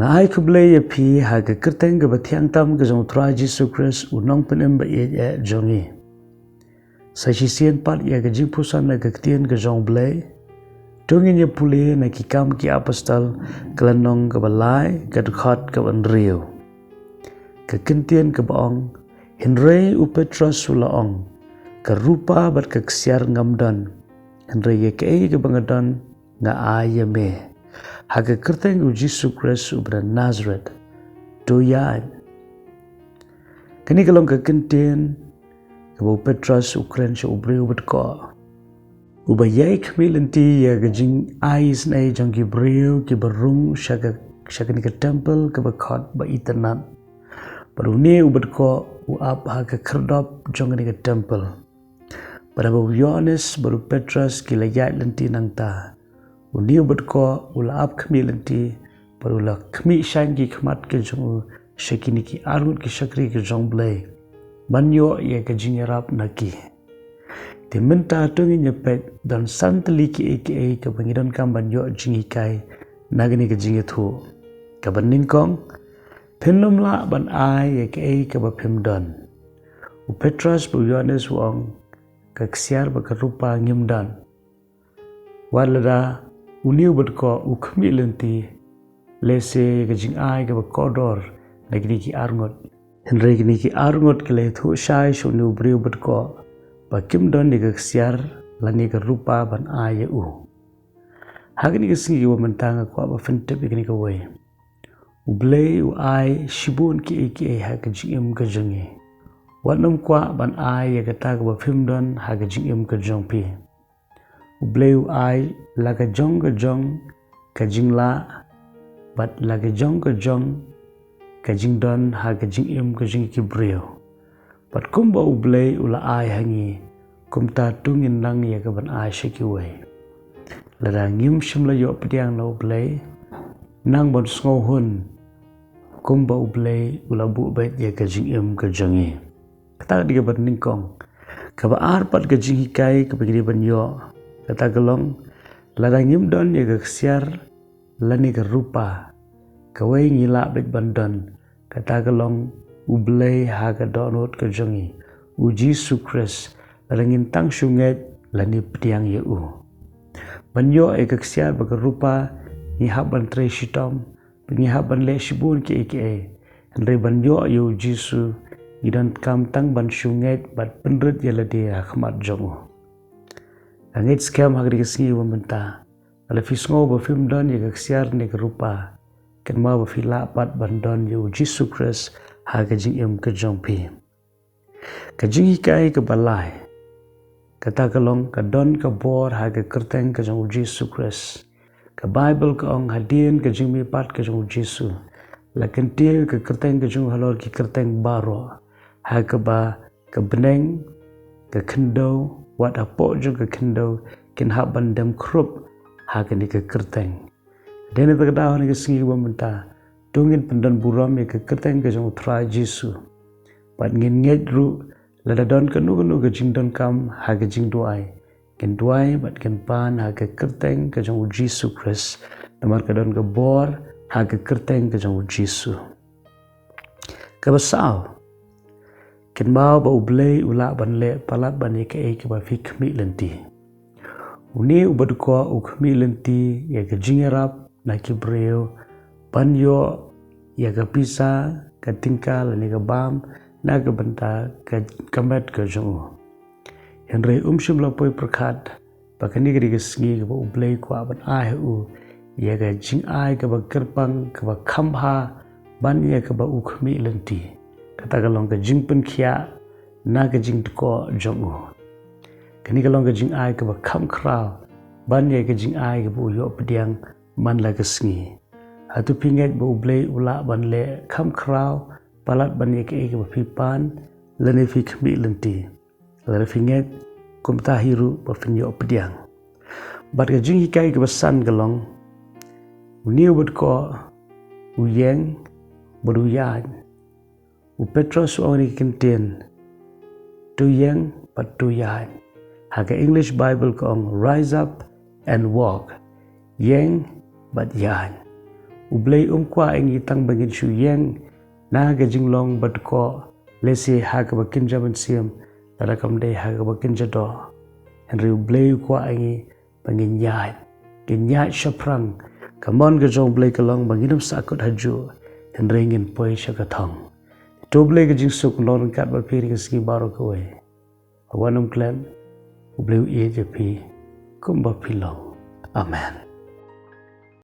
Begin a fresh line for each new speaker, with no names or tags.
Ngai kublai ya pi ha ke kerteng ke bathiang tam ke jong tra Jesus Christ unong penem ba ye jongi. Sa chi sien pat ya ke Jingpuson na ke tien ke jong blai. Tungin ya puli na ki kam ki apostol kelanong ke balai ke khot ke ban riu. Ke kentien ke baong Henry u Petrus ulaong ke rupa bat ke ksiar ngamdan. Henry ye ke bangadan nga aya me. Haga kerteng u Jesus Christ u bra Nazareth do yan. Kini kalong ke kentien ke bu Petrus u kren sha u briu bat ko. U ba yai kmilanti ya ke jing ais na jong ki briu ki barung shaka ni ke temple ke ba khot ba iternat. Baru ni u bat ko u ap haga kerdop jong ni ke temple. Pada bu Yohanes baru Petrus ki layat lanti nang ta. Uniu berko ula ap kami lanti parula kami shangi kmat ke jong shakini ki arut ki shakri ke jong blai banyo ye ke jingarap naki te menta tungi nyepet dan santli ki aka ke bangidan kam banyo Jinghikai nagani ke jingethu ke baningkong penlum la ban ai ye ke ba pemdan u Petrus bu Yohanes wong ke ksiar ba ke rupa ngimdan walada uniu berko ukmi lenti lese ke jing ai ke kodor nagini ki arngot henry gini ki arngot ke le thu shai shunu briu berko ba kim don ni ke siar lani ke rupa ban ai u hagini ke singi wo mentang ko ba fente begini ke wei u blei u ai shibun ki ha ke jing ke jongi wanam kwa ban ai ke ta ke ba phim don ha ke jing ke jong pi Ubleu ai laga jong ka jing la but laga jong ka jing don ha ka jing ka jing ki brio but kumba ublei ula ai hangi kumta tungin lang ya ka ban ai shiki wei lada ngim shimla yo pdiang la ublei nang bon sngo hun kumba ublei ula bu bait ya ka jing ka jongi kata diga ban ningkong ka ba ar pat ka Jinghikai ka bigri ban yo kata gelong ladang ngim don ye siar lani ke rupa kawai ngila bet bandon kata gelong ublei haga donot ke jongi u Jesus Christ ladang tang sunget lani pediang ye u banyo e ke siar ba rupa ni haban tre shitom ni haban le shibun ke andre banyo yu Jesus idan kam tang ban sunget bat penrut ye lade akhmat jongu Angit scam hagri singi wamenta. Ala fisngo ba film don ye siar ne rupa. Kan ma ba fila pat bandon ye Jesus Christ haga jing ke jongpi. Ka Jinghikai ke balai. Kata kalong ka don ka bor haga kerteng ke jong Jesus Christ. Ka Bible ka ong hadin ke jingmi pat ke jong Jesus. La kentir ke kerteng ke jong halor ki kerteng baro. Haga ba ke beneng ke kendo wat apo juga kendo kin haban dem krup hagan ke kerteng dene tagadaw ni singi wamenta tungin pendan buram ke kerteng ke jong tra Jesu pat ngin ngej ru lada don kanu ke jingdon kam haga jing duai ken duai bat ken pan haga kerteng ke jong Jesu Christ tamar ka don ke bor haga kerteng ke jong Jesu ka basau ken mau ba ublei ula ban le palat ban ke ba fik mi lenti uni ubad ko ukmi lenti ya ke jingerap na ki breo banyo ya ke pisa ka tingkal ni ke bam na ke benta ka kamet ke jong henry shim la poi prakhat ba kani ke sngi ke ba ublei ko ban ai u ya ke jing ai ke ba kerpang ke ba khamha ban ya ke ba ukmi lenti kata kalong ke jingpen kia na ke jing ko jong u kani kalong ke jing ai ke ba kham krao ban ye ke jing ai ke bu yo pediang man la ke sngi hatu pinget bu blei ula ban le kham krao palat ban ye ke ba pipan lene fi khmi lenti la finget kum tahiru ba fin yo pediang bat ke Jinghikai ke basan kalong uniu bud ko uyeng bodu yan u Petrus ori kentien tu yang pat tu yan haga English Bible kong rise up and walk yang bat yan ublei kwa ingi tang bangin shu yang na ga jinglong bat ko lesi ha ga bakin jaman siam tara kam dei ha ga bakin jado henry ublei kwa ingi bangin nyai shaprang kamon ga jong blei kalong banginam sakut haju henry ngin poi shakathong to blei ga jing suk non kat ba piri ga ski baro ko we awanum klan ublei e je pi kumba pilong amen.